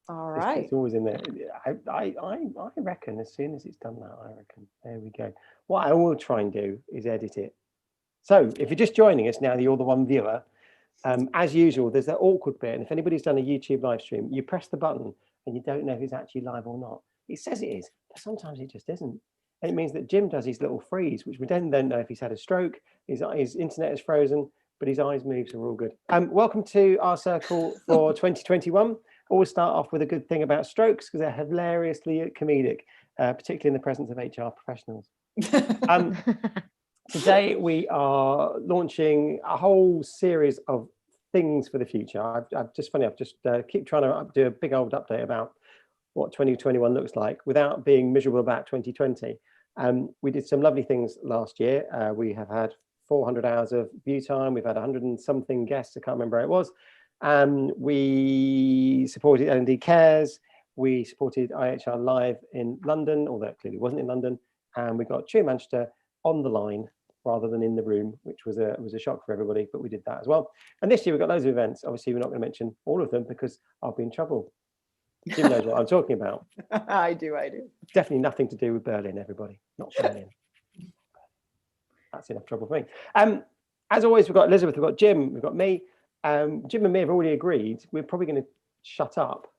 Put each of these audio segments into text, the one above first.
All right. It's always in there. I reckon as soon as it's done that, I reckon. There we go. What I will try and do is edit it. So if you're just joining us now, you're the one viewer. As usual, there's that awkward bit. And if anybody's done a YouTube live stream, you press the button and you don't know if it's actually live or not. It says it is, but sometimes it just isn't. And it means that Jim does his little freeze, which we don't know if he's had a stroke, his internet is frozen, but his eyes move, so we're all good. Welcome to our circle for 2021. Always start off with a good thing about strokes because they're hilariously comedic, particularly in the presence of HR professionals. Today we are launching a whole series of things for the future. I've just keep trying to do a big old update about what 2021 looks like without being miserable about 2020. We did some lovely things last year. We have had 400 hours of view time. We've had 100 and something guests. I can't remember how it was. We supported L&D Cares. We supported IHR Live in London, although it clearly wasn't in London. And we got Cheer Manchester on the line rather than in the room, which was a shock for everybody, but we did that as well. And this year we've got loads of events. Obviously, we're not going to mention all of them because I'll be in trouble. Jim knows what I'm talking about. I do. Definitely nothing to do with Berlin, everybody. Not Berlin. That's enough trouble for me. As always, we've got Elizabeth, we've got Jim, we've got me. Jim and me have already agreed we're probably going to shut up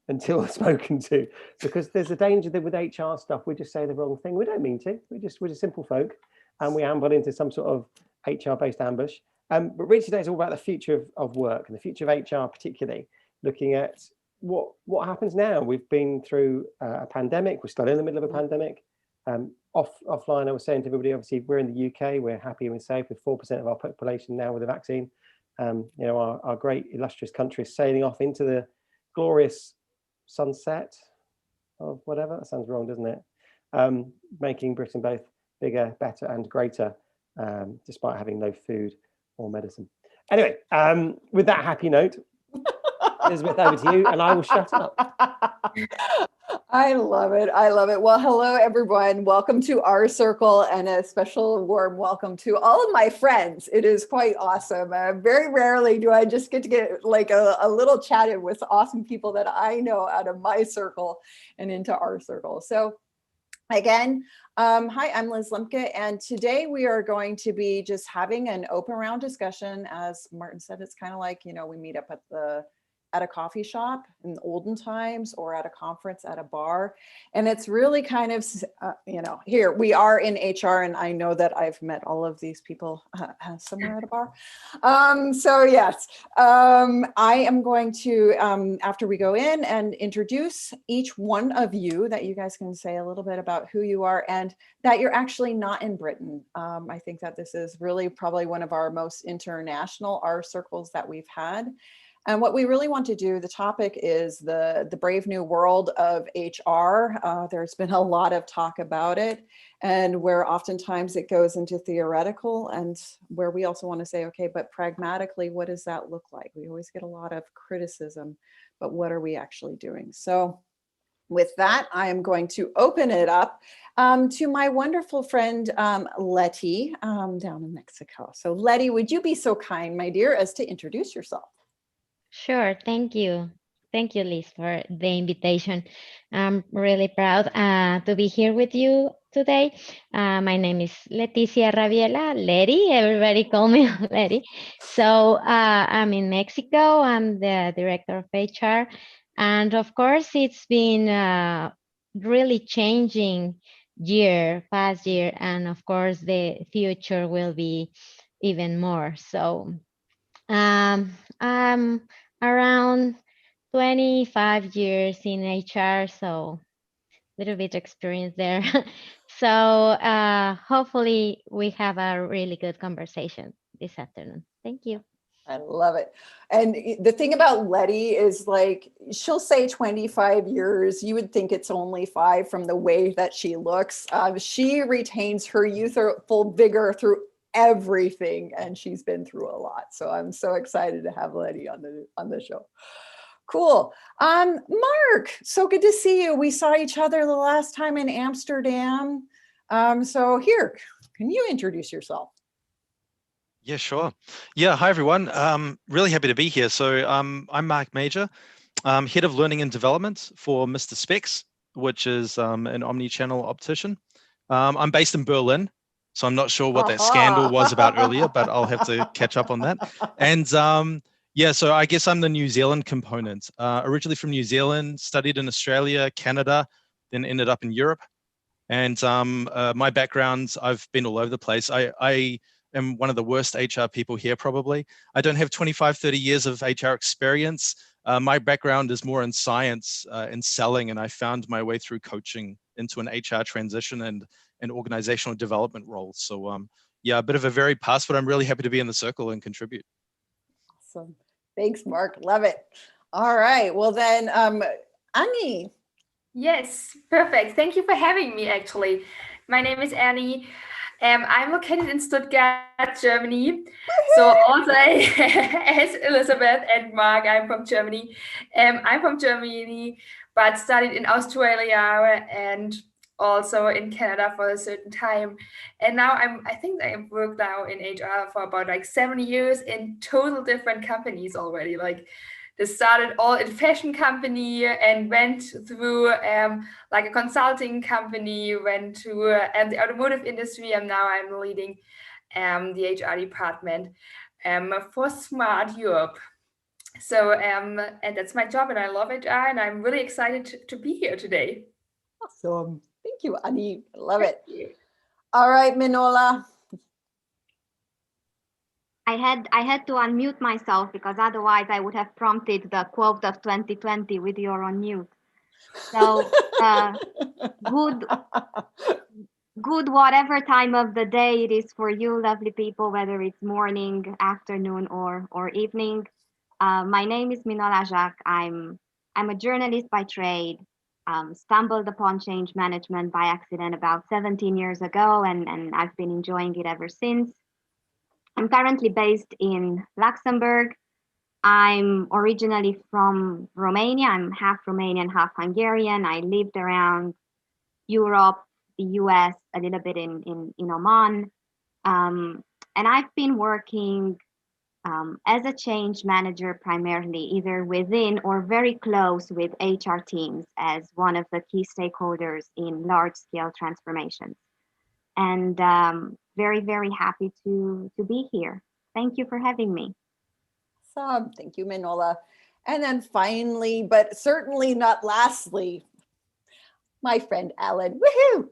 until spoken to, because there's a danger that with HR stuff we just say the wrong thing. We don't mean to. We're just simple folk, and we amble into some sort of HR-based ambush. But really today is all about the future of work and the future of HR, particularly looking at what happens now. We've been through a pandemic. We're still in the middle of a pandemic. Offline, I was saying to everybody, obviously we're in the UK. We're happy and safe with 4% of our population now with a vaccine. Our great illustrious country is sailing off into the glorious sunset of whatever. That sounds wrong, doesn't it? Making Britain both bigger, better and greater, despite having no food or medicine. Anyway, with that happy note, Elizabeth, over to you, and I will shut up. I love it. Well, hello, everyone. Welcome to our circle, and a special warm welcome to all of my friends. It is quite awesome. Very rarely do I just get to get like a little chatted with awesome people that I know out of my circle and into our circle. So again, hi, I'm Liz Lembke, and today we are going to be just having an open round discussion. As Martin said, it's kind of like, we meet up at a coffee shop in olden times, or at a conference at a bar. And it's really kind of, here we are in HR, and I know that I've met all of these people somewhere at a bar. So yes, I am going to, after we go in and introduce each one of you, that you guys can say a little bit about who you are and that you're actually not in Britain. I think that this is really probably one of our most international R circles that we've had. And what we really want to do, the topic is the brave new world of HR. There's been a lot of talk about it, and where oftentimes it goes into theoretical, and where we also want to say, okay, but pragmatically, what does that look like? We always get a lot of criticism, but what are we actually doing? So with that, I am going to open it up to my wonderful friend, Letty, down in Mexico. So Letty, would you be so kind, my dear, as to introduce yourself? Sure, thank you. Thank you, Liz, for the invitation. I'm really proud to be here with you today. My name is Leticia Rabiela, Letty. Everybody call me Letty. So I'm in Mexico. I'm the director of HR. And of course, it's been really changing past year. And of course, the future will be even more. So I'm around 25 years in HR, so a little bit experience there. So hopefully we have a really good conversation this afternoon. Thank you. I love it. And the thing about Letty is, like, she'll say 25 years. You would think it's only 5 from the way that she looks. She retains her youthful vigor through everything, and she's been through a lot. So I'm so excited to have Letty on the show. Cool. Marc, so good to see you. We saw each other the last time in Amsterdam. So here, can you introduce yourself? Yeah, sure. Yeah, hi everyone. Really happy to be here. So I'm Marc Major. Head of Learning and Development for Mr. Specs, which is an omni-channel optician. I'm based in Berlin, so I'm not sure what that scandal was about earlier, but I'll have to catch up on that. And yeah, so I guess I'm the New Zealand component. Originally from New Zealand, studied in Australia, Canada, then ended up in Europe. And my background, I've been all over the place. I am one of the worst HR people here, probably. I don't have 25, 30 years of HR experience. My background is more in science and selling, and I found my way through coaching into an HR transition and an organizational development role. So yeah, a bit of a varied past, but I'm really happy to be in the circle and contribute. Awesome. Thanks, Marc. Love it. All right. Well then, Annie. Yes, perfect. Thank you for having me, actually. My name is Annie. I'm located in Stuttgart, Germany. So also as Elizabeth and Marc, I'm from Germany. I'm from Germany, but studied in Australia and also in Canada for a certain time. And now I think I've worked now in HR for about like 7 years in total different companies already. Like this started all in fashion company and went through like a consulting company, went to the automotive industry, and now I'm leading the HR department for Smart Europe. So and that's my job, and I love HR, and I'm really excited to be here today. Awesome. Thank you, Annie. I love it. All right, Minola. I had to unmute myself because otherwise I would have prompted the quote of 2020 with your on mute. So good whatever time of the day it is for you, lovely people, whether it's morning, afternoon, or evening. My name is Minola Jacques. I'm a journalist by trade. Stumbled upon change management by accident about 17 years ago, and I've been enjoying it ever since. I'm currently based in Luxembourg. I'm originally from Romania. I'm half Romanian, half Hungarian. I lived around Europe, the US, a little bit in Oman. And I've been working as a change manager primarily, either within or very close with HR teams as one of the key stakeholders in large-scale transformations. And very, very happy to be here. Thank you for having me. Awesome. Thank you, Minola. And then finally, but certainly not lastly, my friend Alan. Woohoo!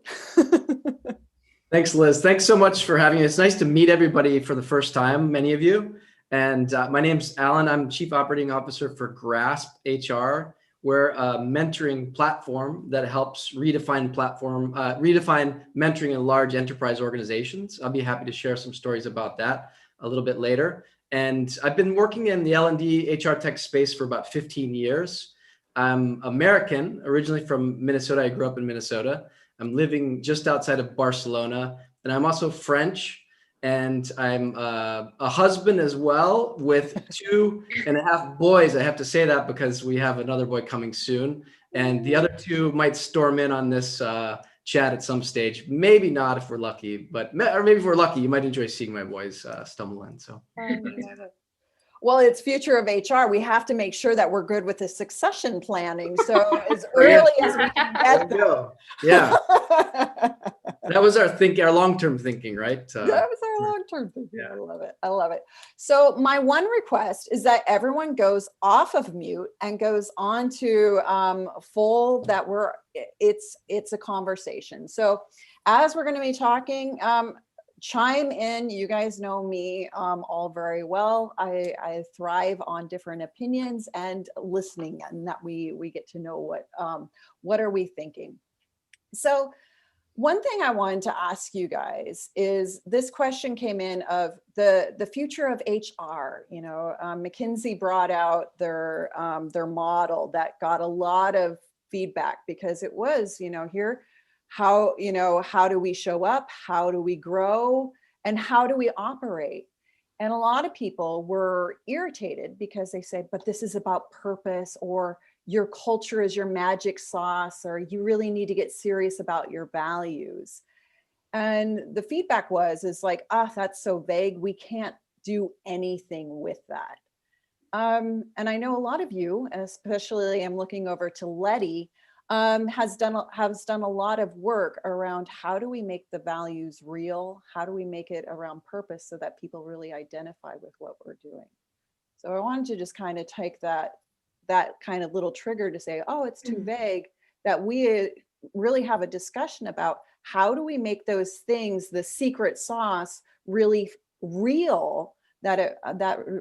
Thanks, Liz. Thanks so much for having me. It's nice to meet everybody for the first time, many of you. And my name's Alan. I'm Chief Operating Officer for Grasp HR. We're a mentoring platform that helps redefine mentoring in large enterprise organizations. I'll be happy to share some stories about that a little bit later. And I've been working in the L&D HR tech space for about 15 years. I'm American, originally from Minnesota. I grew up in Minnesota. I'm living just outside of Barcelona, and I'm also French. And I'm a husband as well with 2.5 boys. I have to say that because we have another boy coming soon. And the other 2 might storm in on this chat at some stage. Maybe not if we're lucky, or maybe if we're lucky, you might enjoy seeing my boys stumble in. So. Well, it's future of HR. We have to make sure that we're good with the succession planning. So as early as we can get them. Yeah. That was our long-term thinking, right? That was our long-term thinking. Yeah. I love it. I love it. So my one request is that everyone goes off of mute and goes on to full that it's a conversation. So as we're going to be talking, chime in. You guys know me all very well. I thrive on different opinions and listening, and that we get to know what are we thinking. So one thing I wanted to ask you guys is, this question came in of the future of HR. You know, McKinsey brought out their model that got a lot of feedback because it was, how do we show up? How do we grow? And how do we operate? And a lot of people were irritated because they said, but this is about purpose, or your culture is your magic sauce, or you really need to get serious about your values. And the feedback is like, that's so vague. We can't do anything with that. and I know a lot of you, especially I'm looking over to Letty, has done a lot of work around how do we make the values real? How do we make it around purpose so that people really identify with what we're doing? So I wanted to just kind of take that kind of little trigger to say, oh, it's too vague, that we really have a discussion about how do we make those things, the secret sauce, really real, that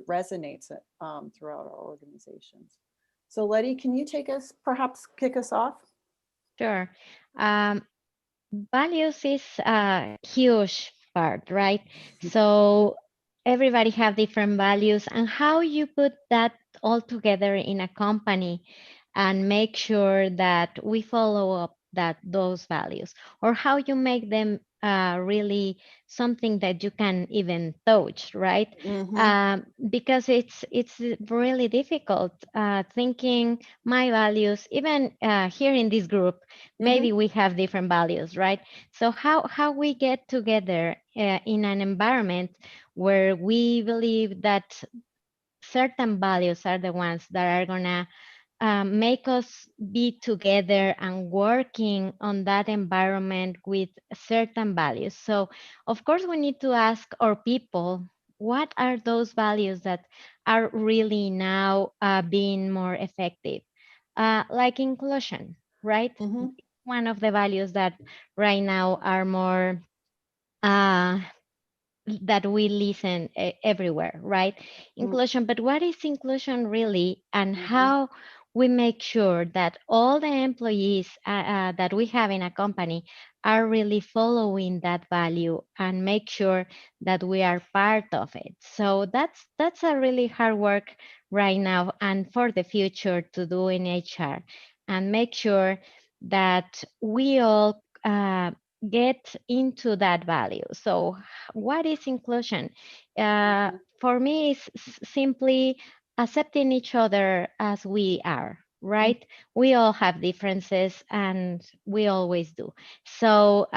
resonates throughout our organizations. So Letty, can you perhaps kick us off? Sure. Values is a huge part, right? So everybody have different values, and how you put that all together in a company and make sure that we follow up those values, or how you make them really something that you can even touch, right? Because it's really difficult thinking my values, even here in this group, maybe we have different values, right? So how we get together in an environment where we believe that certain values are the ones that are gonna make us be together and working on that environment with certain values. So of course we need to ask our people, what are those values that are really now being more effective? Like inclusion, right? One of the values that right now are more that we listen everywhere, right? Inclusion, but what is inclusion really, and how we make sure that all the employees that we have in a company are really following that value and make sure that we are part of it. So that's a really hard work right now and for the future to do in HR, and make sure that we all get into that value. So what is inclusion? For me, it's simply accepting each other as we are, right? We all have differences, and we always do. So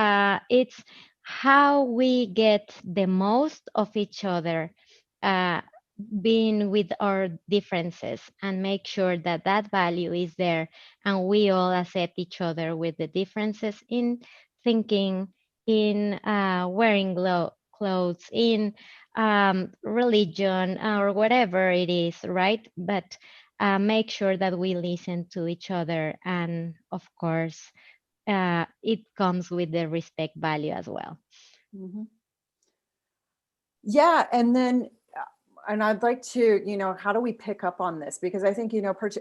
it's how we get the most of each other, being with our differences, and make sure that that value is there, and we all accept each other with the differences in thinking, in wearing clothes, in religion, or whatever it is, right? But make sure that we listen to each other, and of course it comes with the respect value as well. Yeah, and then and I'd like to, how do we pick up on this? Because I think,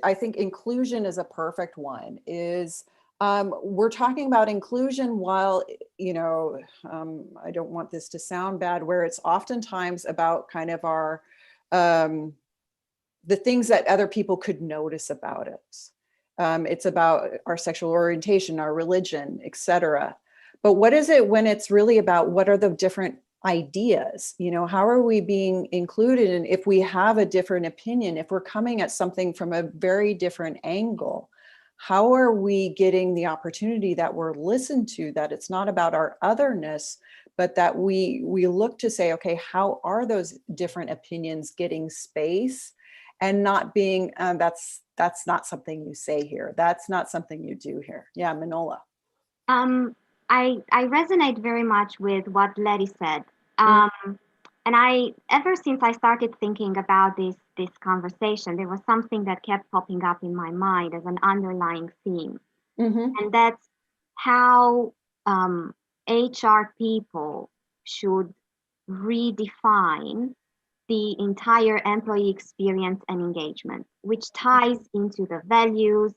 I think inclusion is a perfect one. We're talking about inclusion while, I don't want this to sound bad, where it's oftentimes about kind of our, the things that other people could notice about us. It's about our sexual orientation, our religion, etc. But what is it when it's really about what are the different ideas? How are we being included? And if we have a different opinion, if we're coming at something from a very different angle, how are we getting the opportunity that we're listened to, that it's not about our otherness, but that we look to say, okay, how are those different opinions getting space, and not being, that's not something you say here. That's not something you do here. Yeah, Minola. I resonate very much with what Letty said. And ever since I started thinking about this conversation, there was something that kept popping up in my mind as an underlying theme. And that's how HR people should redefine the entire employee experience and engagement, which ties into the values,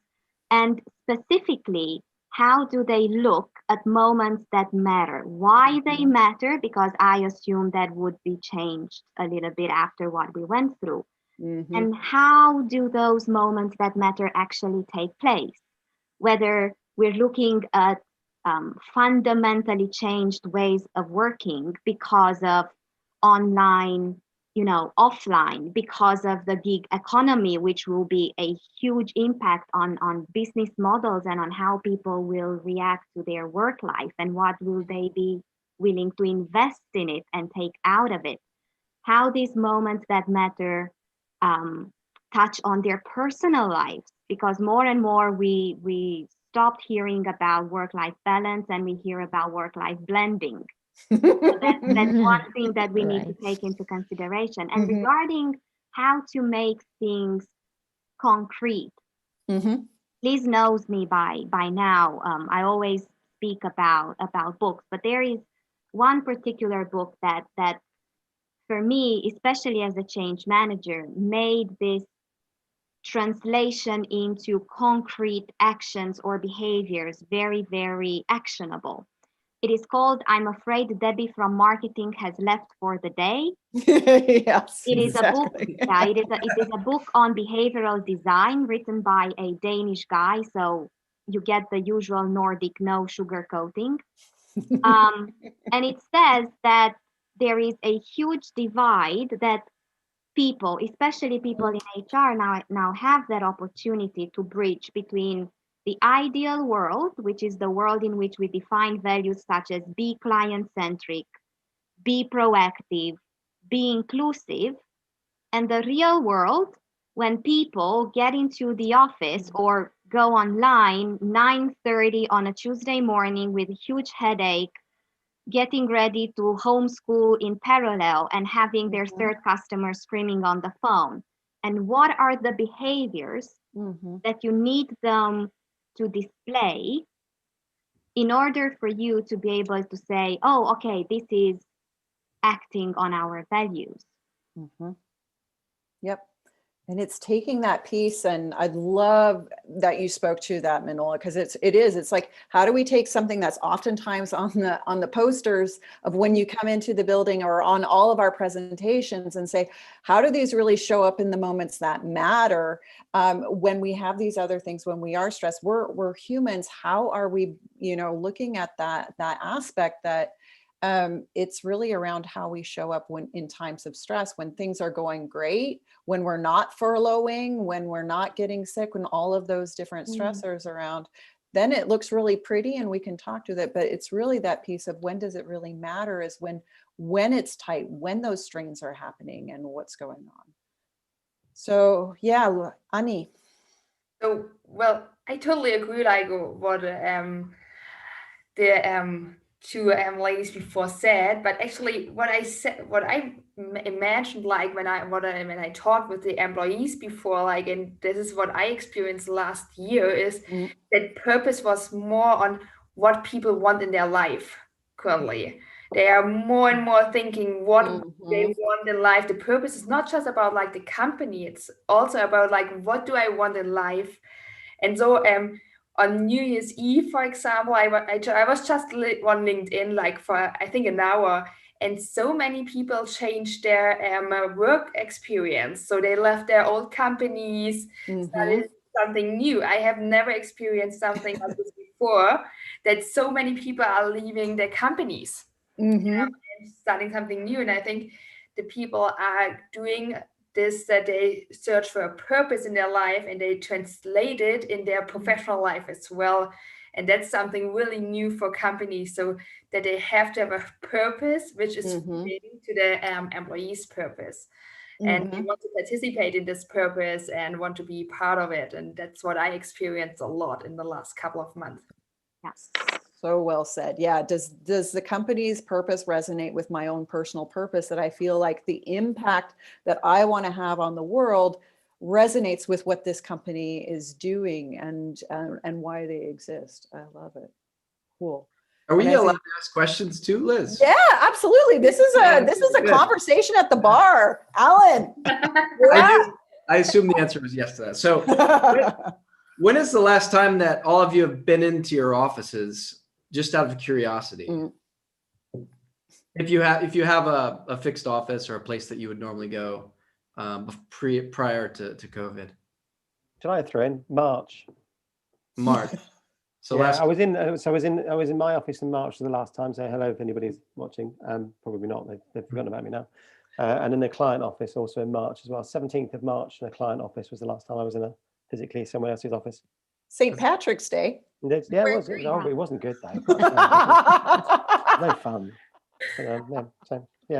and specifically, how do they look at moments that matter? Why they matter? Because I assume that would be changed a little bit after what we went through. And how do those moments that matter actually take place? Whether we're looking at fundamentally changed ways of working because of online, offline, because of the gig economy, which will be a huge impact on business models and on how people will react to their work life, and what will they be willing to invest in it and take out of it. How these moments that matter touch on their personal lives, because more and more we stopped hearing about work-life balance and we hear about work-life blending. So that's one thing that we need to Right. take into consideration. And Mhm. regarding how to make things concrete, Mhm. Liz knows me by now. I always speak about books, but there is one particular book that for me, especially as a change manager, made this translation into concrete actions or behaviors very, very actionable. It is called "I'm Afraid Debbie from Marketing Has Left for the Day." Yes, It is a book, exactly. yeah, it is a book on behavioral design written by a Danish guy. So you get the usual Nordic no sugar coating. And it says that there is a huge divide that people, especially people in HR, now have that opportunity to bridge between the ideal world, which is the world in which we define values such as be client-centric, be proactive, be inclusive, and the real world when people get into the office or go online 9:30 on a Tuesday morning with a huge headache, getting ready to homeschool in parallel and having their third customer screaming on the phone. And what are the behaviors Mhm. that you need them to display in order for you to be able to say, oh, okay, this is acting on our values? Mhm. Yep. And it's taking that piece, and I'd love that you spoke to that, Minola, because it's like, how do we take something that's oftentimes on the posters of when you come into the building or on all of our presentations and say, how do these really show up in the moments that matter, when we have these other things, when we are stressed? We're humans. How are we, looking at that aspect that it's really around how we show up when in times of stress, when things are going great, when we're not furloughing, when we're not getting sick, when all of those different stressors around, then it looks really pretty and we can talk to that. But it's really that piece of when does it really matter is when it's tight, when those strains are happening and what's going on. So yeah, Annie. So, well, I totally agree, like what the two ladies before said, but actually what I said, what I imagined, like when I talked with the employees before, like, and this is what I experienced last year, is that purpose was more on what people want in their life currently. They are more and more thinking what they want in life. The purpose is not just about like the company, it's also about like, what do I want in life? And so on New Year's Eve, for example, I was just on LinkedIn like for I think an hour, and so many people changed their work experience. So they left their old companies, started something new. I have never experienced something like this before, that so many people are leaving their companies and starting something new. And I think the people are doing this, that they search for a purpose in their life and they translate it in their professional life as well. And that's something really new for companies, so that they have to have a purpose which is relating to their employees' purpose. And they want to participate in this purpose and want to be part of it. And that's what I experienced a lot in the last couple of months. Yes. So well said. Yeah. Does the company's purpose resonate with my own personal purpose, that I feel like the impact that I want to have on the world resonates with what this company is doing and why they exist? I love it. Cool. Are we And I allowed think- to ask questions too, Liz? Yeah, absolutely. This is a Good. conversation at the bar. Alan. I assume the answer is yes to that. So when is the last time that all of you have been into your offices, just out of curiosity? If you have a fixed office or a place that you would normally go prior to COVID. Can I throw in March? So yeah, I was in my office in March for the last time. Say hello if anybody's watching. Probably not. They've forgotten about me now. And in the client office also in March as well. 17th of March in the client office was the last time I was in physically someone else's office. St. Patrick's Day. Yeah, it was. It wasn't good though. No fun. But,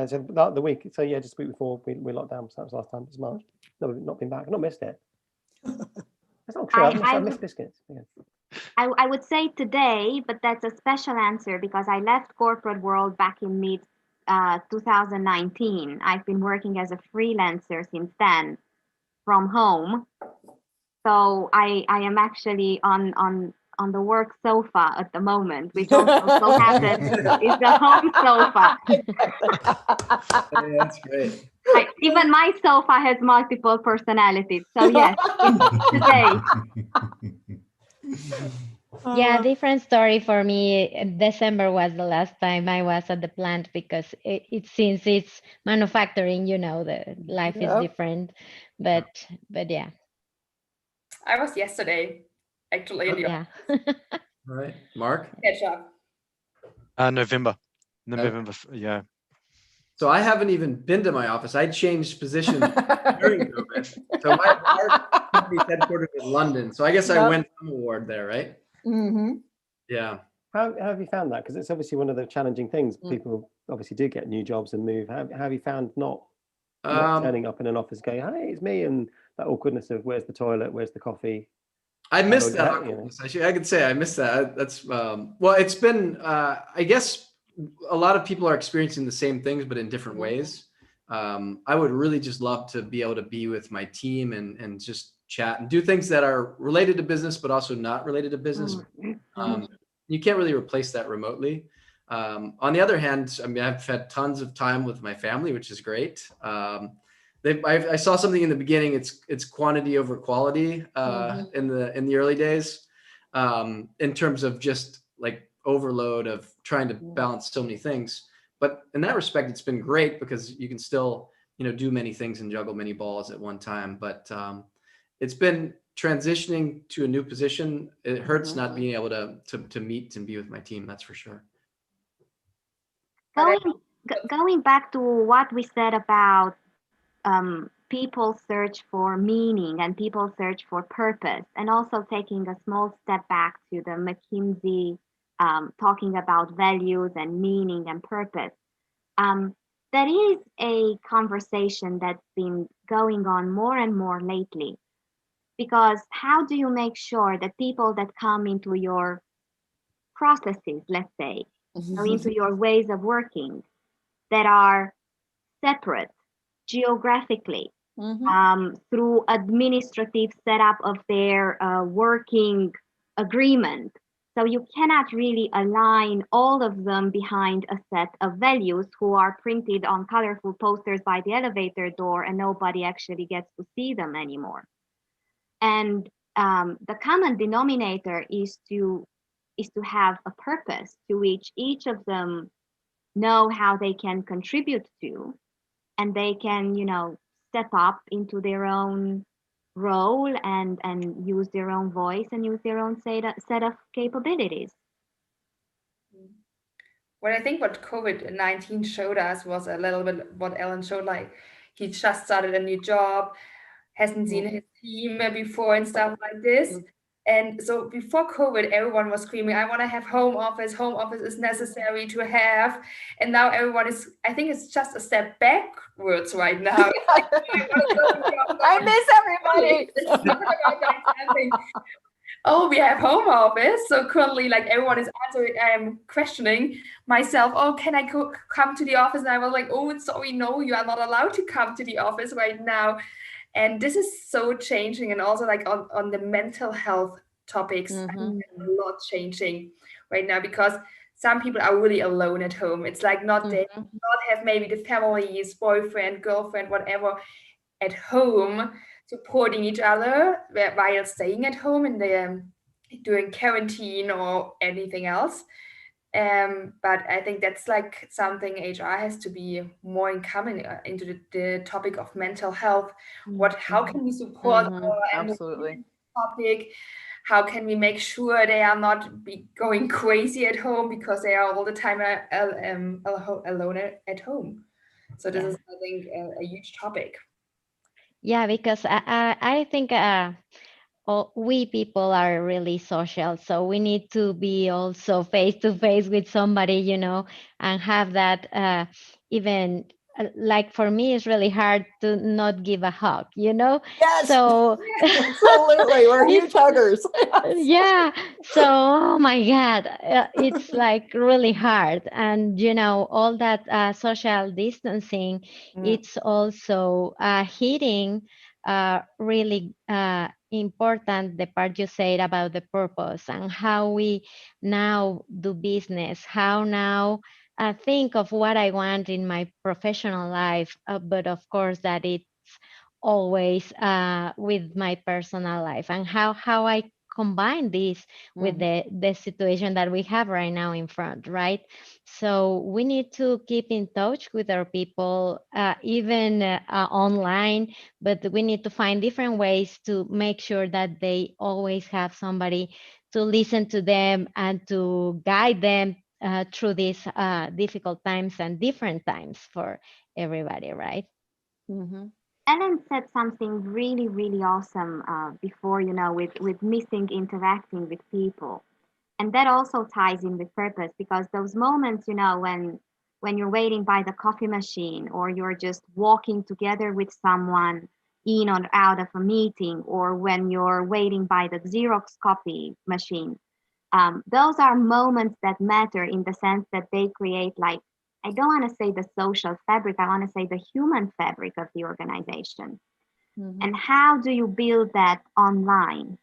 so the week. So yeah, just the week before we locked down. So that was the last time. It was March. not been back. I've not missed it. That's not true. I've missed biscuits. Yeah. I would say today, but that's a special answer because I left corporate world back in mid 2019. I've been working as a freelancer since then from home. So I am actually on the work sofa at the moment, which also so happens is the home sofa. Hey, that's great. Even my sofa has multiple personalities. So yes, today. Yeah, different story for me. December was the last time I was at the plant because it since it's manufacturing, the life is Yep. different. But yeah, I was yesterday, actually, in the yeah. All right, Mark. catch up. November, yeah. So I haven't even been to my office. I changed position during COVID. So our company's headquartered in London. So I guess I went some award there, right? Mm-hmm. Yeah. How have you found that? Because it's obviously one of the challenging things. People obviously do get new jobs and move. How have you found not turning up in an office going, "Hey, it's me," and that awkwardness of where's the toilet, where's the coffee? I missed that awkwardness. I could say I missed that. That's well, it's been I guess a lot of people are experiencing the same things, but in different ways. I would really just love to be able to be with my team and just chat and do things that are related to business, but also not related to business. You can't really replace that remotely. On the other hand, I mean, I've had tons of time with my family, which is great. I saw something in the beginning. It's quantity over quality in the early days, in terms of just like overload of trying to balance so many things. But in that respect, it's been great because you can still do many things and juggle many balls at one time. But it's been transitioning to a new position. It hurts not being able to meet and be with my team. That's for sure. Going back to what we said about people search for meaning and people search for purpose, and also taking a small step back to the McKinsey talking about values and meaning and purpose. That is a conversation that's been going on more and more lately. Because how do you make sure that people that come into your processes, let's say, or into your ways of working, that are separate geographically, through administrative setup of their working agreement. So you cannot really align all of them behind a set of values who are printed on colorful posters by the elevator door and nobody actually gets to see them anymore. And the common denominator is to have a purpose to which each of them know how they can contribute to, and they can step up into their own role and use their own voice and use their own set of capabilities. Well, I think what COVID-19 showed us was a little bit what Alan showed, like he just started a new job, hasn't seen his team before and stuff like this. And so before COVID, everyone was screaming, I want to have home office is necessary to have. And now everyone is, I think it's just a step backwards right now. I miss everybody. It's not about that. Oh, we have home office. So currently, like everyone is answering, I'm questioning myself. Oh, can I come to the office? And I was like, oh, sorry, no, you are not allowed to come to the office right now. And this is so changing. And also like on the mental health topics, I think there's a lot changing right now because some people are really alone at home. It's like they not have maybe the families, boyfriend, girlfriend, whatever at home supporting each other while staying at home and they're doing quarantine or anything else. But I think that's like something HR has to be more incoming into the topic of mental health. How can we support our absolutely topic? How can we make sure they are not going crazy at home because they are all the time alone at home? So this is, I think, a huge topic. Yeah, because I think we people are really social, so we need to be also face to face with somebody, and have that even like for me, it's really hard to not give a hug, you know? Yes, So absolutely. We're huge it's, huggers. yeah. So, oh my God, it's like really hard. And, you know, all that social distancing, Mm, it's also hitting really important the part you said about the purpose and how we now do business, how now think of what I want in my professional life, but of course that it's always with my personal life, and how I combine this with mhm, the situation that we have right now in front, right? So we need to keep in touch with our people, even online, but we need to find different ways to make sure that they always have somebody to listen to them and to guide them through these difficult times and different times for everybody, right? mhm, Ellen said something really, really awesome before, with missing interacting with people. And that also ties in with purpose, because those moments, when you're waiting by the coffee machine, or you're just walking together with someone in or out of a meeting, or when you're waiting by the Xerox copy machine, those are moments that matter in the sense that they create, like, I don't want to say the social fabric, I want to say the human fabric of the organization. mhm. And how do you build that online?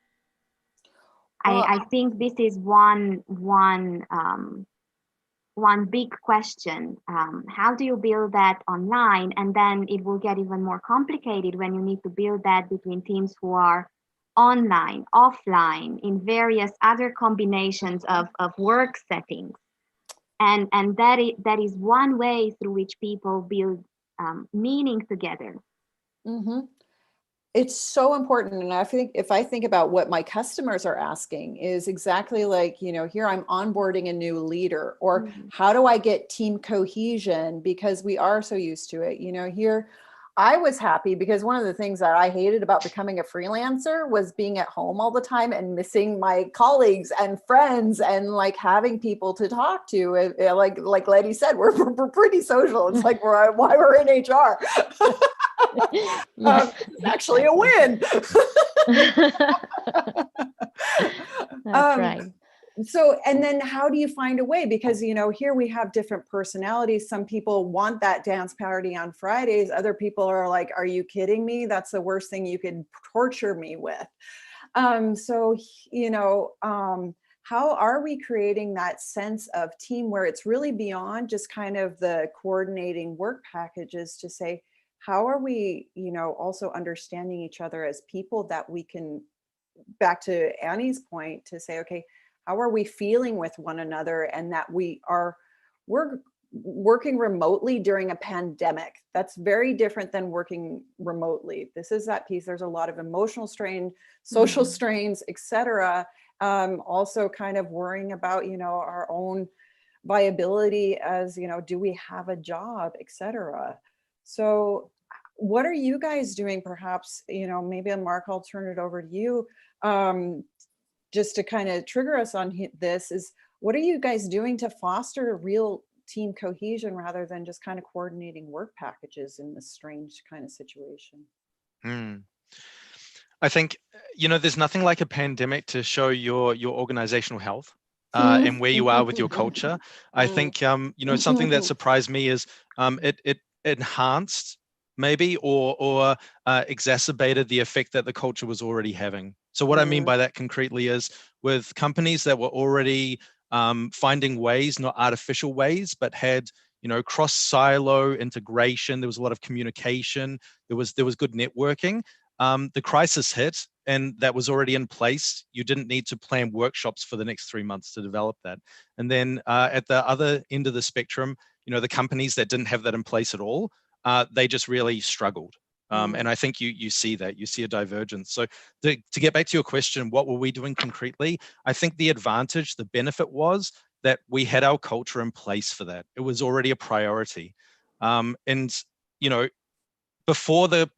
Well, I think this is one big question. How do you build that online? And then it will get even more complicated when you need to build that between teams who are online, offline, in various other combinations of work settings. And that is one way through which people build meaning together. mhm. It's so important. And I think if I think about what my customers are asking is exactly like, here I'm onboarding a new leader, or Mhm. how do I get team cohesion? Because we are so used to it. Here I was happy because one of the things that I hated about becoming a freelancer was being at home all the time and missing my colleagues and friends and like having people to talk to. Like Letty said, we're pretty social. It's like why we're in HR. Yeah, It's actually a win. that's um, right. so, and then how do you find a way? Because, here we have different personalities. Some people want that dance party on Fridays. Other people are like, are you kidding me? That's the worst thing you could torture me with. So, how are we creating that sense of team where it's really beyond just kind of the coordinating work packages to say, how are we, also understanding each other as people that we can, back to Annie's point, to say, okay, how are we feeling with one another, and that we're working remotely during a pandemic. That's very different than working remotely. This is that piece. There's a lot of emotional strain, social Mhm. strains, etc. Also kind of worrying about, our own viability as, do we have a job, etc. So what are you guys doing? Perhaps, maybe Marc, I'll turn it over to you. Just to kind of trigger us on this is, what are you guys doing to foster real team cohesion rather than just kind of coordinating work packages in this strange kind of situation? I think, there's nothing like a pandemic to show your organizational health and where you are with your culture. I think, something that surprised me is it enhanced maybe or exacerbated the effect that the culture was already having. So what I mean by that concretely is, with companies that were already finding ways, not artificial ways, but had cross silo integration. There was a lot of communication. There was good networking. The crisis hit, and that was already in place. You didn't need to plan workshops for the next 3 months to develop that. And then at the other end of the spectrum, the companies that didn't have that in place at all, they just really struggled. And I think you see that, you see a divergence. So to get back to your question, what were we doing concretely? I think the advantage, the benefit was that we had our culture in place for that. It was already a priority. And, before the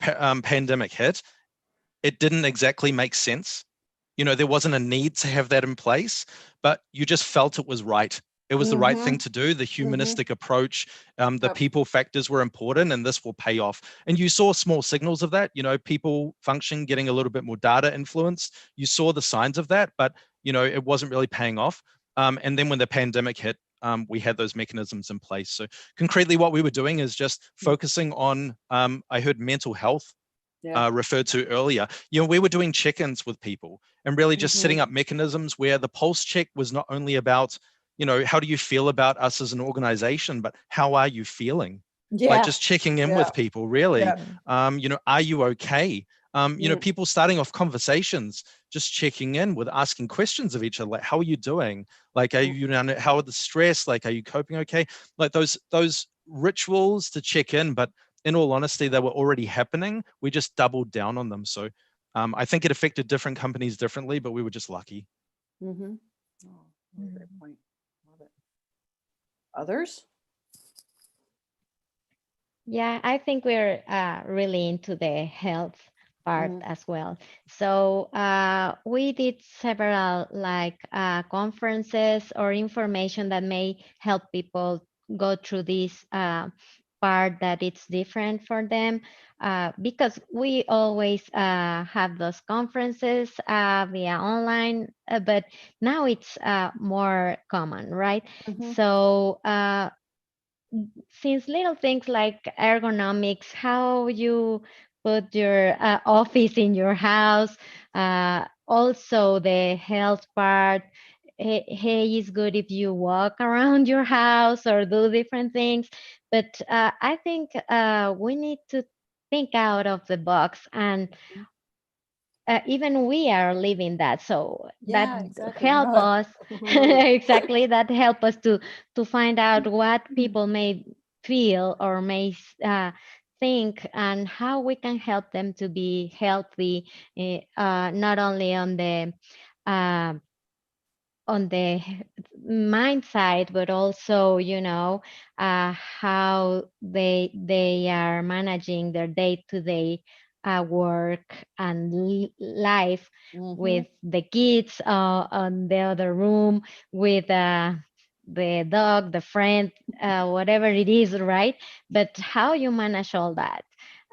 pandemic hit, it didn't exactly make sense. There wasn't a need to have that in place, but you just felt it was right It was the right thing to do. The humanistic approach, the people factors were important, and this will pay off. And you saw small signals of that, people function, getting a little bit more data influence. You saw the signs of that, but, it wasn't really paying off. And then when the pandemic hit, we had those mechanisms in place. So concretely, what we were doing is just focusing on, I heard mental health referred to earlier. We were doing check-ins with people and really just setting up mechanisms where the pulse check was not only about, how do you feel about us as an organization, but how are you feeling? Like just checking in with people, really. Are you okay? People starting off conversations, just checking in with asking questions of each other, like, how are you doing? Like, are you, how are the stress? Like, are you coping okay? Like those rituals to check in, but in all honesty, they were already happening. We just doubled down on them. So I think it affected different companies differently, but we were just lucky. Oh, great point. Love it. Others? Yeah, I think we're really into the health part as well. So we did several conferences or information that may help people go through this part that it's different for them, because we always have those conferences via online, but now it's more common, right? So since little things like ergonomics, how you put your office in your house, also the health part, hey, it's good if you walk around your house or do different things. But I think we need to think out of the box, and even we are living that, so that help us exactly, that help us to find out what people may feel or may think, and how we can help them to be healthy, not only on the mind side, but also, how they are managing their day-to-day work and life, with the kids on the other room, with the dog, the friend, whatever it is, right? But how you manage all that.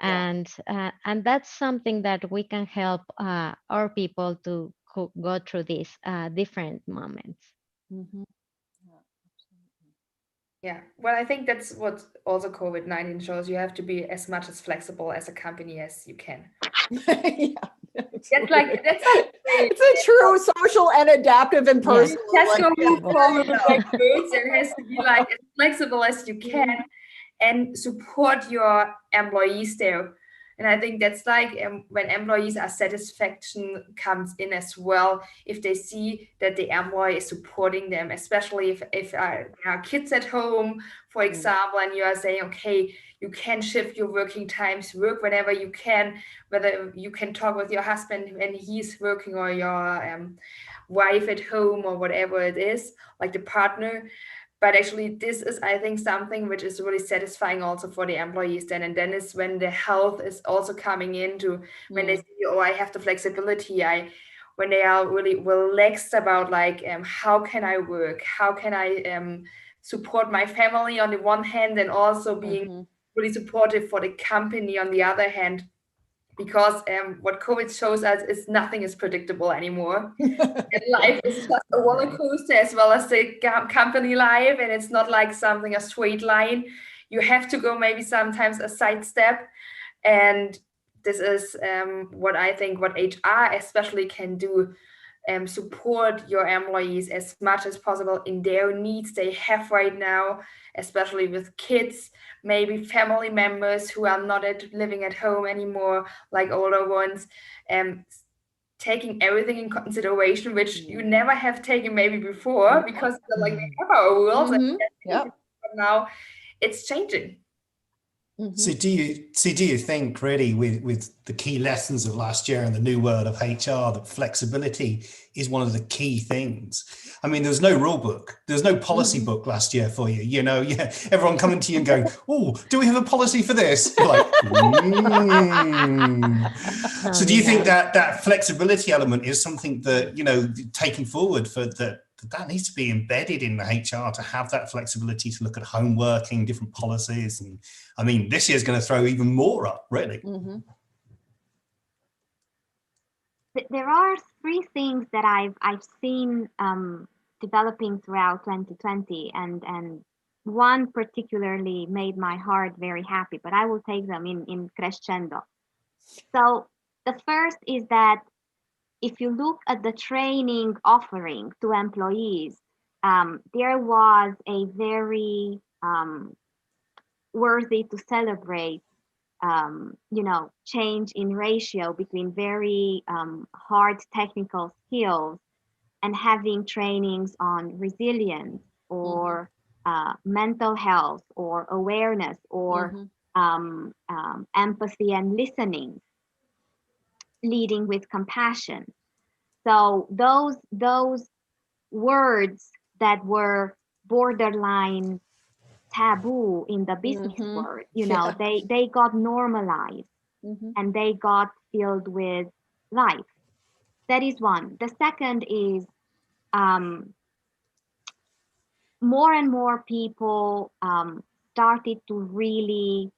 And that's something that we can help our people to go through these different moments. Yeah, well, I think that's what also COVID-19 shows. You have to be as much as flexible as a company as you can. It's a true social and adaptive and personal. Just go forward with like words. It has to be like as flexible as you can and support your employees there. And I think that's like when employees are satisfaction comes in as well, if they see that the employee is supporting them, especially if there are kids at home, for example, and you are saying, okay, you can shift your working times, work whenever you can, whether you can talk with your husband when he's working or your wife at home or whatever it is, like the partner. But actually, this is, I think, something which is really satisfying also for the employees then. And then is when the health is also coming into, when they see, oh, I have the flexibility. When they are really relaxed about like, how can I work? How can I support my family on the one hand, and also being really supportive for the company on the other hand. Because what COVID shows us is nothing is predictable anymore. And life is just a roller coaster as well as the company life. And it's not like something, a straight line. You have to go maybe sometimes a side step. And this is what I think what HR especially can do. Support your employees as much as possible in their needs they have right now, especially with kids, maybe family members who are not living at home anymore, like older ones, taking everything in consideration, which you never have taken maybe before, because like we have our rules, and now it's changing. So do you think really with the key lessons of last year and the new world of HR, that flexibility is one of the key things? I mean, there's no rule book, there's no policy book last year for you, everyone coming to you and going, oh, do we have a policy for this? You're like, So do you think that flexibility element is something that, taking forward for that that needs to be embedded in the HR to have that flexibility to look at home working, different policies. And I mean, this year's going to throw even more up, really. Mm-hmm. There are three things that I've seen developing throughout 2020, and one particularly made my heart very happy, but I will take them in crescendo. So the first is that if you look at the training offering to employees, there was a very worthy to celebrate change in ratio between very hard technical skills and having trainings on resilience or mental health or awareness or empathy and listening, leading with compassion. So those words that were borderline taboo in the business world, they got normalized and they got filled with life. That is one. The second is more and more people started to really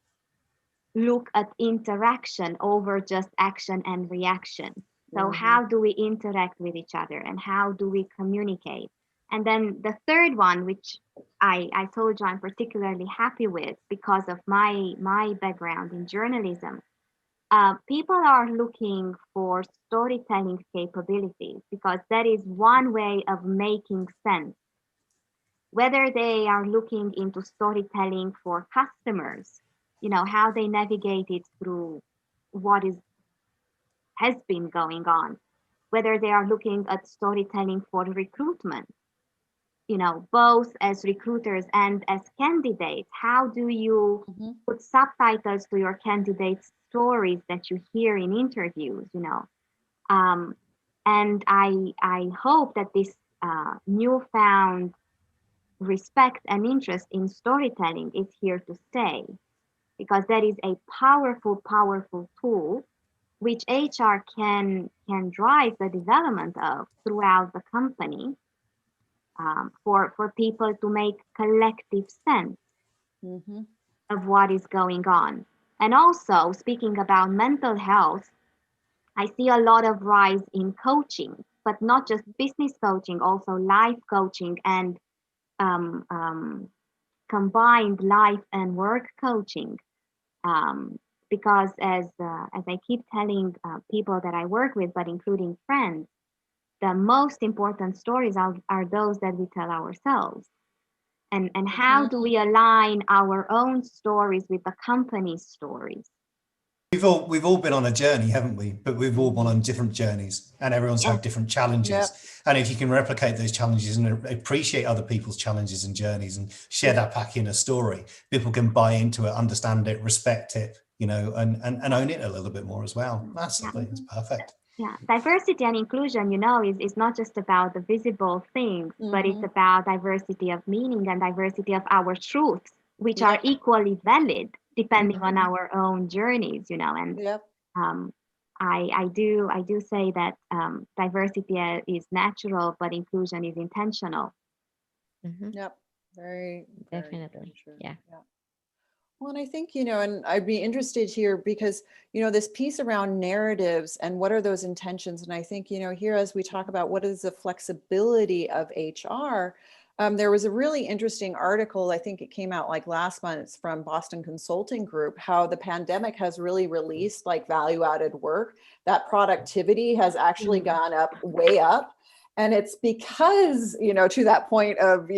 look at interaction over just action and reaction. So how do we interact with each other and how do we communicate? And then the third one, which I told you I'm particularly happy with because of my background in journalism, people are looking for storytelling capabilities because that is one way of making sense. Whether they are looking into storytelling for customers, how they navigated through what has been going on, whether they are looking at storytelling for recruitment, both as recruiters and as candidates. How do you put subtitles to your candidates' stories that you hear in interviews, and I hope that this newfound respect and interest in storytelling is here to stay, because that is a powerful tool which HR can drive the development of throughout the company, for people to make collective sense of what is going on. And also, speaking about mental health, I see a lot of rise in coaching, but not just business coaching, also life coaching and combined life and work coaching. Because as I keep telling people that I work with, but including friends, the most important stories are those that we tell ourselves. And how do we align our own stories with the company's stories? We've all been on a journey, haven't we? But we've all been on different journeys, and everyone's had different challenges. Yep. And if you can replicate those challenges and appreciate other people's challenges and journeys and share that back in a story, people can buy into it, understand it, respect it, and own it a little bit more as well. Massively, it's perfect. Yeah, diversity and inclusion, is not just about the visible things, but it's about diversity of meaning and diversity of our truths, which are equally valid depending on our own journeys, and I do say that diversity is natural, but inclusion is intentional. Yep, very Definitely, true. yeah. Well, and I think, and I'd be interested here because, this piece around narratives and what are those intentions? And I think, here as we talk about what is the flexibility of HR, there was a really interesting article, I think it came out like last month, it's from Boston Consulting Group, how the pandemic has really released like value added work. That productivity has actually gone up, way up. And it's because, to that point of,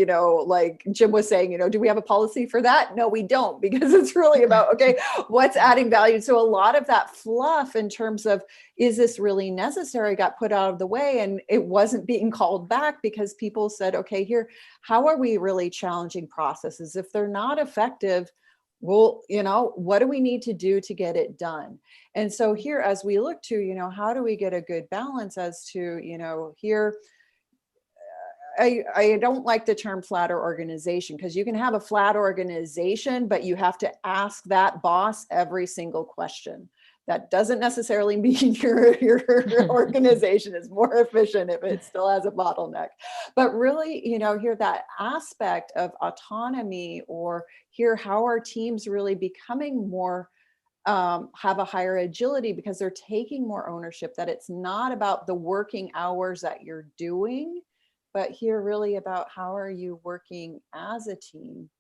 like Jim was saying, do we have a policy for that? No, we don't, because it's really about, okay, what's adding value? So a lot of that fluff in terms of, is this really necessary, got put out of the way, and it wasn't being called back because people said, okay, here, how are we really challenging processes? If they're not effective, well, what do we need to do to get it done? And so here, as we look to, how do we get a good balance as to, here, I don't like the term flatter organization, because you can have a flat organization, but you have to ask that boss every single question. That doesn't necessarily mean your organization is more efficient if it still has a bottleneck. But really, hear that aspect of autonomy, or hear how our teams really becoming more, have a higher agility because they're taking more ownership, that it's not about the working hours that you're doing, but hear really about how are you working as a team.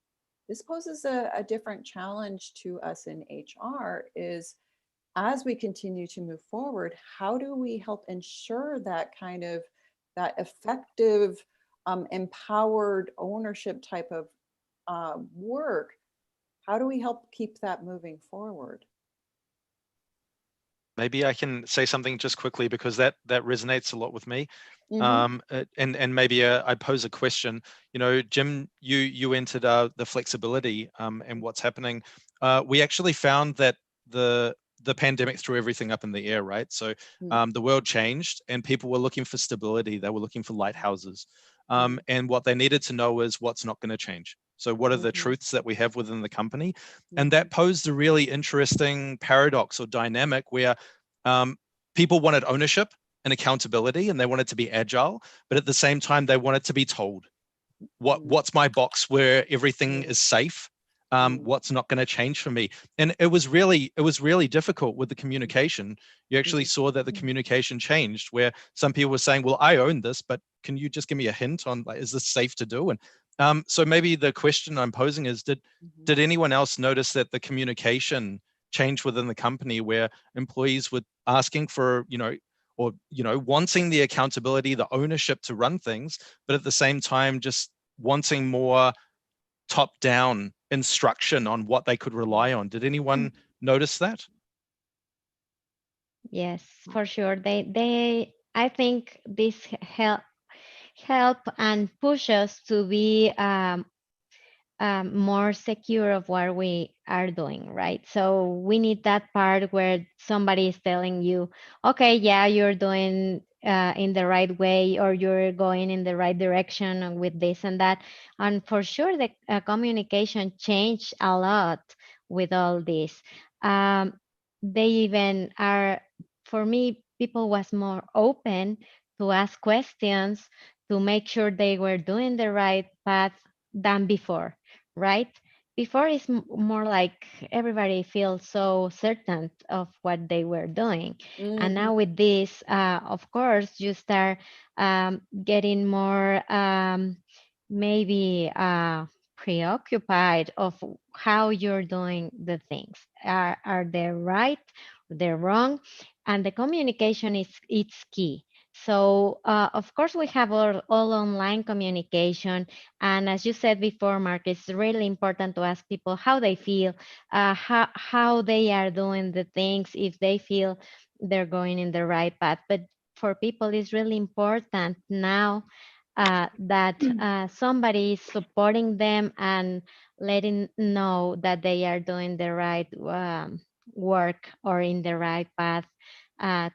This poses a different challenge to us in HR, is as we continue to move forward, how do we help ensure that that effective, empowered ownership type of work? How do we help keep that moving forward? Maybe I can say something just quickly, because that resonates a lot with me. And maybe I pose a question. Jim, you entered the flexibility and what's happening. We actually found that the pandemic threw everything up in the air, right? So the world changed and people were looking for stability. They were looking for lighthouses. And what they needed to know is what's not going to change. So what are the truths that we have within the company? And that posed a really interesting paradox or dynamic where people wanted ownership and accountability, and they wanted to be agile, but at the same time, they wanted to be told what's my box where everything is safe. What's not going to change for me. And it was really difficult with the communication. You actually saw that the communication changed, where some people were saying, well, I own this, but can you just give me a hint on, like, is this safe to do? And so maybe the question I'm posing is, did anyone else notice that the communication changed within the company, where employees were asking for, wanting the accountability, the ownership to run things, but at the same time, just wanting more top-down instruction on what they could rely on? Did anyone notice that? Yes, for sure. I think this help and push us to be more secure of what we are doing, right? So we need that part where somebody is telling you, okay, yeah, you're doing in the right way, or you're going in the right direction with this and that. And for sure, the communication changed a lot with all this. They even are, for me, people was more open to ask questions, to make sure they were doing the right path than before, right? Before it's more like everybody feels so certain of what they were doing. And now with this, of course, you start getting more maybe preoccupied of how you're doing the things. Are they right? They're wrong? And the communication it's key. So of course we have all online communication, and as you said before, Marc, it's really important to ask people how they feel, how they are doing the things, if they feel they're going in the right path. But for people, it's really important now that somebody is supporting them and letting know that they are doing the right work or in the right path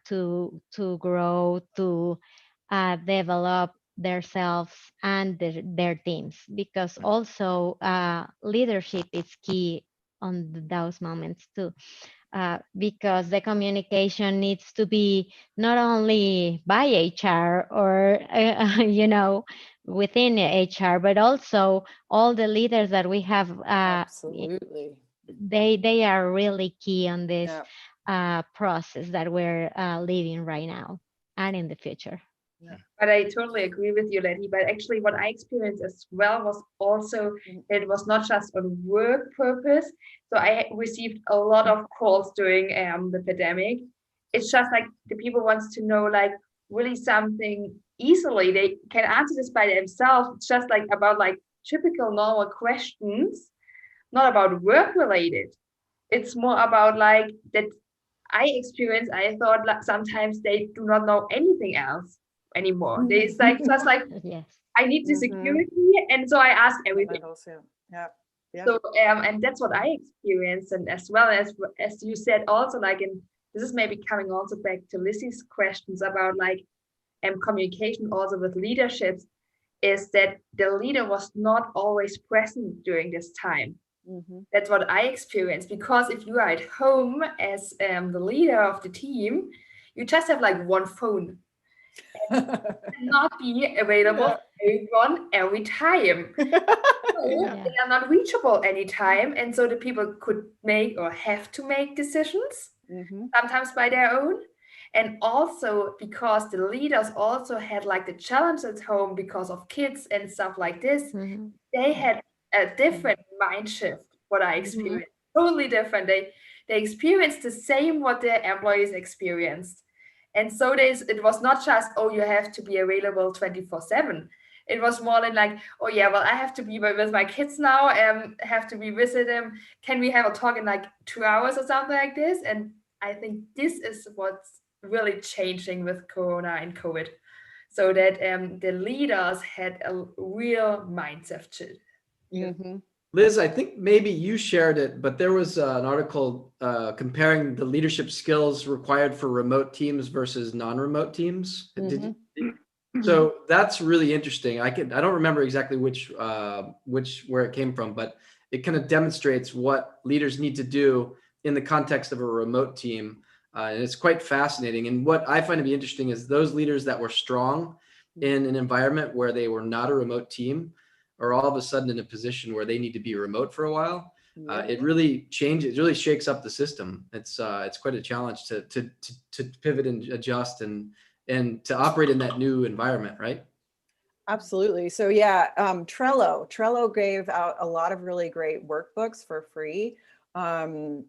to grow, to develop themselves and their teams, because also leadership is key on those moments too. Because the communication needs to be not only by HR or within HR, but also all the leaders that we have. Absolutely. They are really key on this process that we're living right now and in the future. Yeah. But I totally agree with you, Letty. But actually, what I experienced as well was also that it was not just on work purpose. So I received a lot of calls during the pandemic. It's just like the people wants to know, like, really something easily. They can answer this by themselves. It's just like about like typical normal questions, not about work related. It's more about like that I experienced. I thought like sometimes they do not know anything else anymore. They like just like yes. I need the security, and so I ask everything. Yeah. So and that's what I experienced, and as well as you said also, like, and this is maybe coming also back to Lizzie's questions about like communication also with leaderships, is that the leader was not always present during this time. That's what I experienced, because if you are at home as the leader of the team, you just have like one phone. Not be available for everyone every time. So they are not reachable anytime, and so the people could make or have to make decisions, sometimes by their own. And also because the leaders also had like the challenge at home because of kids and stuff like this, they had a different mind shift. What I experienced, totally different. They experienced the same what their employees experienced. And so it was not just, oh, you have to be available 24/7. It was more like, oh yeah, well, I have to be with my kids now, have to be visit them. Can we have a talk in like 2 hours or something like this? And I think this is what's really changing with Corona and COVID. So that the leaders had a real mindset shift. Liz, I think maybe you shared it, but there was an article comparing the leadership skills required for remote teams versus non-remote teams. So that's really interesting. I don't remember exactly where it came from, but it kind of demonstrates what leaders need to do in the context of a remote team. And it's quite fascinating. And what I find to be interesting is those leaders that were strong in an environment where they were not a remote team are all of a sudden in a position where they need to be remote for a while. It really changes, it really shakes up the system. It's quite a challenge to pivot and adjust and to operate in that new environment, right? Absolutely. So Trello gave out a lot of really great workbooks for free. And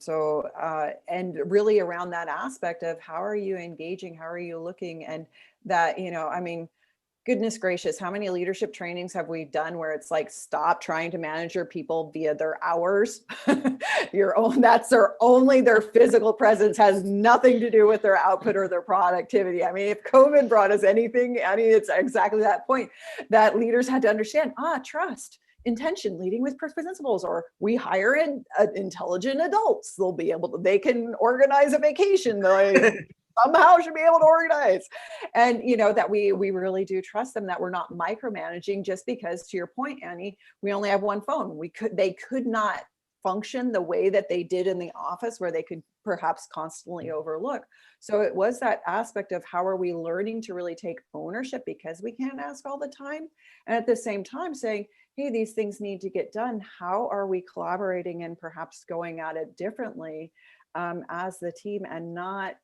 really around that aspect of how are you engaging, how are you looking, and that, I mean, goodness gracious, how many leadership trainings have we done where it's like, stop trying to manage your people via their hours. That's their physical presence, has nothing to do with their output or their productivity. I mean, if COVID brought us anything, I mean, it's exactly that point that leaders had to understand, trust, intention, leading with principles, or we hire in intelligent adults. They can organize a vacation. Somehow should be able to organize, and that we really do trust them, that we're not micromanaging just because, to your point, Annie, we only have one phone. They could not function the way that they did in the office, where they could perhaps constantly overlook. So it was that aspect of how are we learning to really take ownership, because we can't ask all the time, and at the same time saying, hey, these things need to get done. How are we collaborating and perhaps going at it differently as the team, and not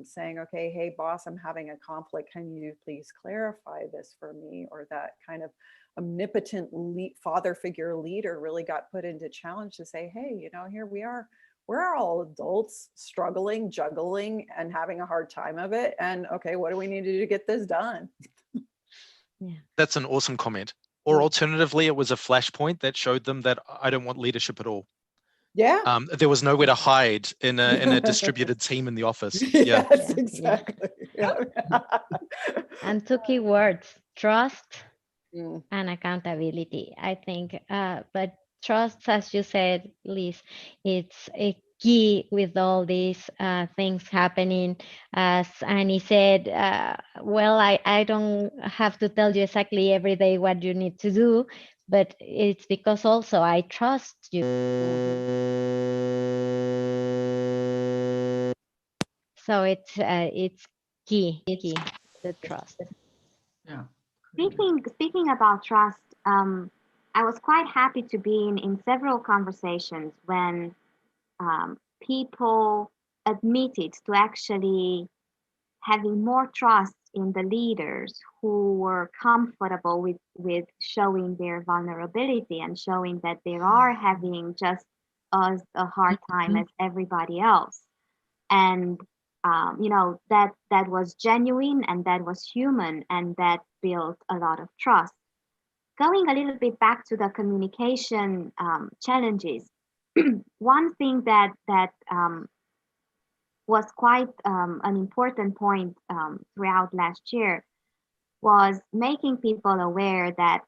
saying, okay, hey boss, I'm having a conflict, can you please clarify this for me? Or that kind of omnipotent father figure leader really got put into challenge to say, hey, here we are, we're all adults struggling, juggling, and having a hard time of it, and okay, what do we need to do to get this done? That's an awesome comment. Or alternatively, it was a flashpoint that showed them that I don't want leadership at all. Yeah. There was nowhere to hide in a distributed team in the office. Yes, exactly. Yeah. And two key words: trust and accountability. I think, but trust, as you said, Liz, it's a key with all these things happening. As Annie said, well, I don't have to tell you exactly every day what you need to do, but it's because also I trust you. So it's key, the trust. Yeah. Speaking about trust, I was quite happy to be in several conversations when people admitted to actually having more trust in the leaders who were comfortable with showing their vulnerability and showing that they are having just as a hard time as everybody else. And that was genuine, and that was human, and that built a lot of trust. Going a little bit back to the communication challenges, one thing that was quite an important point throughout last year was making people aware that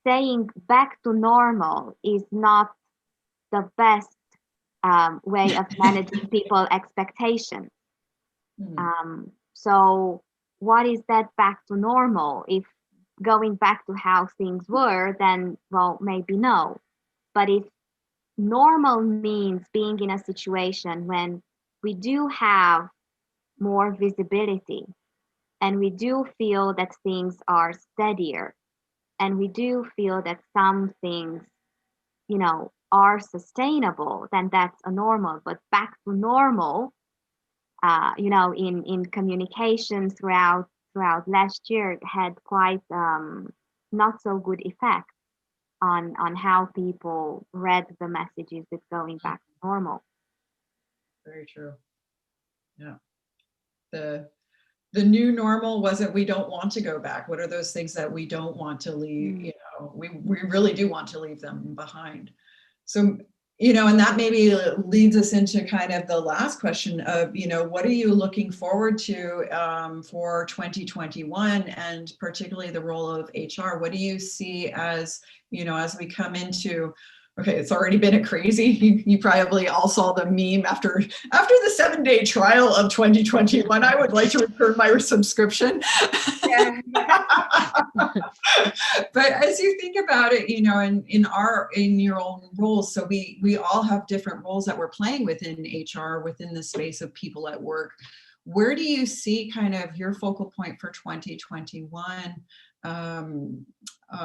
saying back to normal is not the best way of managing people expectations. So what is that back to normal? If going back to how things were, then, well, maybe no. But if normal means being in a situation when we do have more visibility and we do feel that things are steadier and we do feel that some things, are sustainable, then that's a normal. But back to normal, in communication throughout last year had quite not so good effect on how people read the messages with going back to normal. Very true. Yeah. The new normal wasn't, we don't want to go back. What are those things that we don't want to leave? We really do want to leave them behind. So, and that maybe leads us into kind of the last question of, what are you looking forward to for 2021, and particularly the role of HR? What do you see as, as we come into, okay, it's already been a crazy, you probably all saw the meme after the 7-day trial of 2021, I would like to return my subscription. Yeah. But as you think about it, in your own roles, so we all have different roles that we're playing within HR, within the space of people at work. Where do you see kind of your focal point for 2021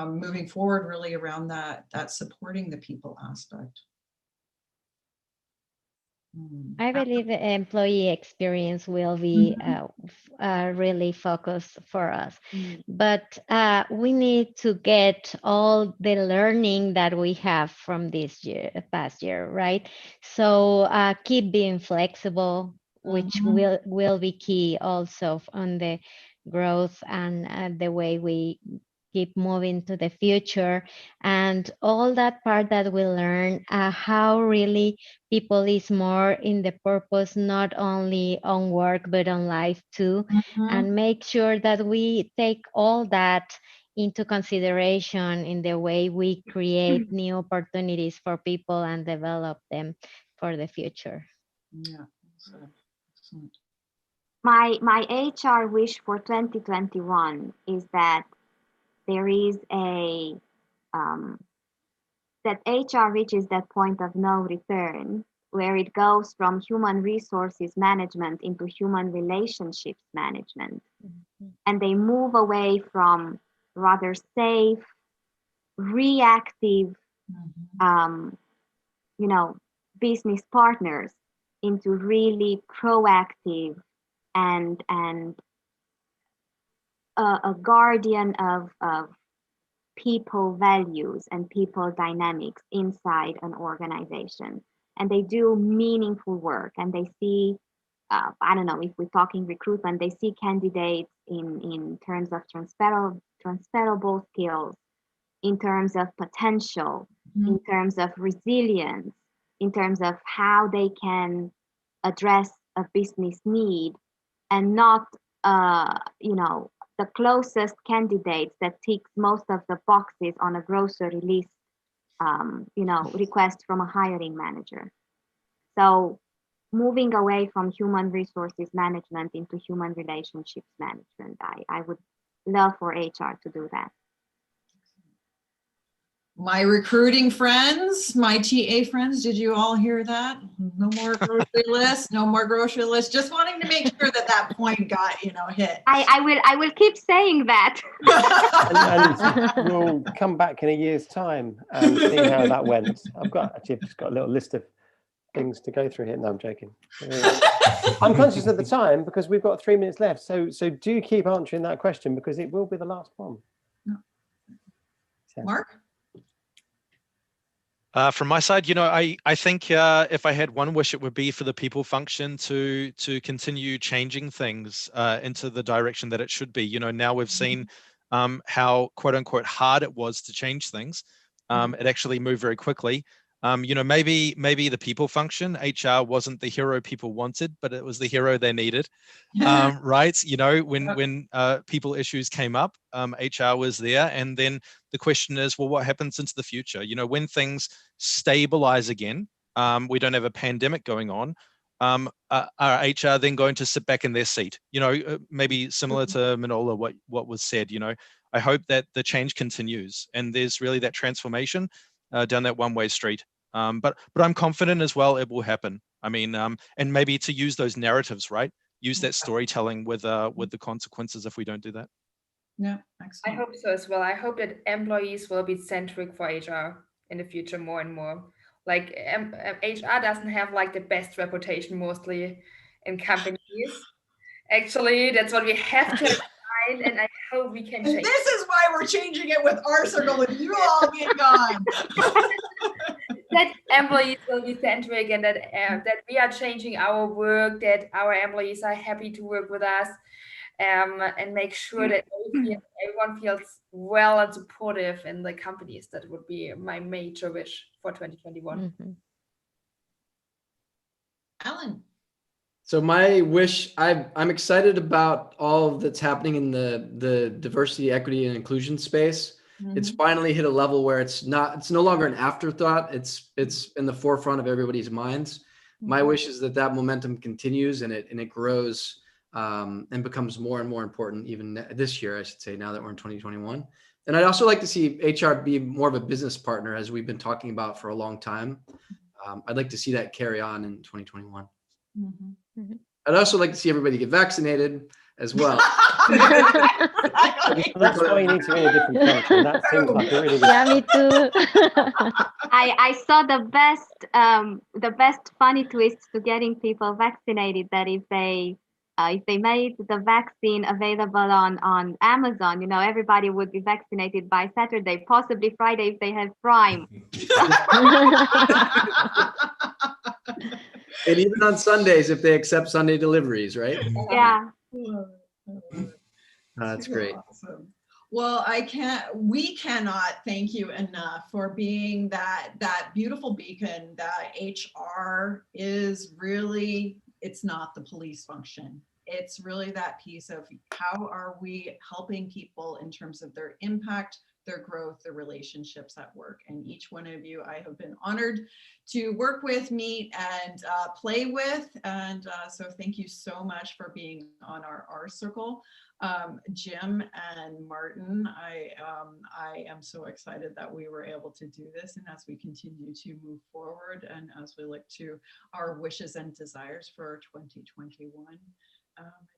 moving forward, really around that supporting the people aspect? I believe the employee experience will be really focused for us, but we need to get all the learning that we have from this past year, right? So keep being flexible, which will be key also on the growth and the way we keep moving to the future, and all that part that we learn, how really people is more in the purpose, not only on work, but on life too, and make sure that we take all that into consideration in the way we create new opportunities for people and develop them for the future. Yeah. Excellent. My HR wish for 2021 is that there is that HR reaches that point of no return, where it goes from human resources management into human relationships management. And they move away from rather safe, reactive, business partners into really proactive and a guardian of people values and people dynamics inside an organization. And they do meaningful work, and they see, I don't know, if we're talking recruitment, they see candidates in terms of transferable skills, in terms of potential, in terms of resilience, in terms of how they can address a business need, and not, the closest candidates that ticks most of the boxes on a grocery list, request from a hiring manager. So moving away from human resources management into human relationships management, I would love for HR to do that. My recruiting friends, my TA friends, did you all hear that? No more grocery lists, no more grocery lists. Just wanting to make sure that point got, hit. I will keep saying that. and we'll come back in a year's time and see how that went. I've just got a little list of things to go through here. No, I'm joking. I'm conscious of the time because we've got 3 minutes left. So do keep answering that question, because it will be the last one. No. Marc? From my side, I think if I had one wish, it would be for the people function to continue changing things into the direction that it should be. Now we've seen how quote unquote hard it was to change things. It actually moved very quickly. Maybe the people function, HR wasn't the hero people wanted, but it was the hero they needed, right? When people issues came up, HR was there. And then the question is, well, what happens into the future? When things stabilize again, we don't have a pandemic going on, are HR then going to sit back in their seat? Maybe similar to Minola, what was said, I hope that the change continues and there's really that transformation. down that one-way street. But I'm confident as well it will happen. I mean, and maybe to use those narratives, right? Use that storytelling with the consequences if we don't do that. Yeah, I excellent. hope so as well. I hope that employees will be centric for HR in the future more and more. Like HR doesn't have like the best reputation mostly in companies. Actually, that's what we have to find, and I hope we can And change. this is why we're changing it with RCIRCLE and you all being gone. That employees will be centric, and that we are changing our work, that our employees are happy to work with us, and make sure that everyone feels well and supportive in the companies. That would be my major wish for 2021. Alan. So my wish, I'm excited about all that's happening in the diversity, equity, and inclusion space. It's finally hit a level where it's no longer an afterthought. It's in the forefront of everybody's minds. My wish is that momentum continues and it grows and becomes more and more important even this year, I should say, now that we're in 2021. And I'd also like to see HR be more of a business partner, as we've been talking about for a long time. I'd like to see that carry on in 2021. I'd also like to see everybody get vaccinated as well. That's why you need to be in a different country. That seems like a really good. Yeah, me too. I saw the best funny twist to getting people vaccinated, that if they made the vaccine available on Amazon, you know, everybody would be vaccinated by Saturday, possibly Friday if they have Prime. And even on Sundays, if they accept Sunday deliveries, right? Yeah. That's great. Awesome. Well, we cannot thank you enough for being that beautiful beacon that HR is really, it's not the police function. It's really that piece of how are we helping people in terms of their impact, their growth, their relationships at work. And each one of you, I have been honored to work with, meet, and play with. And so thank you so much for being on our RCIRCLE. Jim and Martin, I am so excited that we were able to do this, and as we continue to move forward and as we look to our wishes and desires for 2021,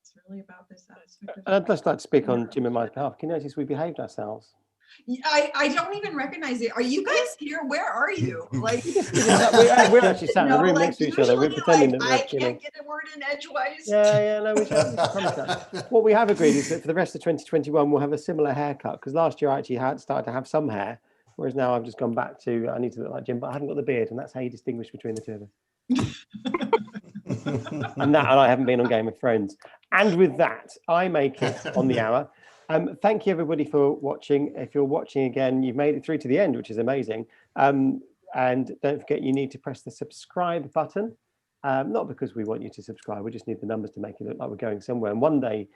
it's really about this aspect. I'd just like to speak on Jim and my behalf. Can you notice we behaved ourselves? I don't even recognize it. Are you guys here? Where are you? Like we're actually sat in the room next to each other. We're pretending that we're I can't get a word in edgewise. Yeah, no, we should. What we have agreed is that for the rest of 2021, we'll have a similar haircut, because last year I actually had started to have some hair, whereas now I've just gone back to, I need to look like Jim, but I haven't got the beard, and that's how you distinguish between the two of us. and I haven't been on Game of Thrones. And with that, I make it on the hour. Thank you everybody for watching. If you're watching again, you've made it through to the end, which is amazing. And don't forget, you need to press the subscribe button. Not because we want you to subscribe, we just need the numbers to make it look like we're going somewhere. And one day,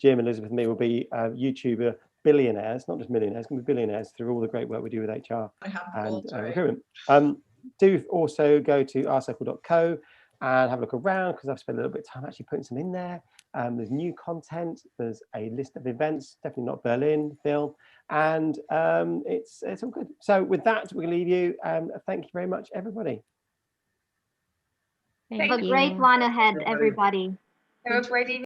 Jim, Elizabeth, and me will be YouTuber billionaires, not just millionaires, going to be billionaires through all the great work we do with HR and recruitment. Do also go to rcircle.co and have a look around, because I've spent a little bit of time actually putting some in there. There's new content, there's a list of events, definitely not Berlin, Phil, and it's all good. So with that, we're going to leave you. Thank you very much, everybody. Have a great one ahead, everybody. Have a great evening.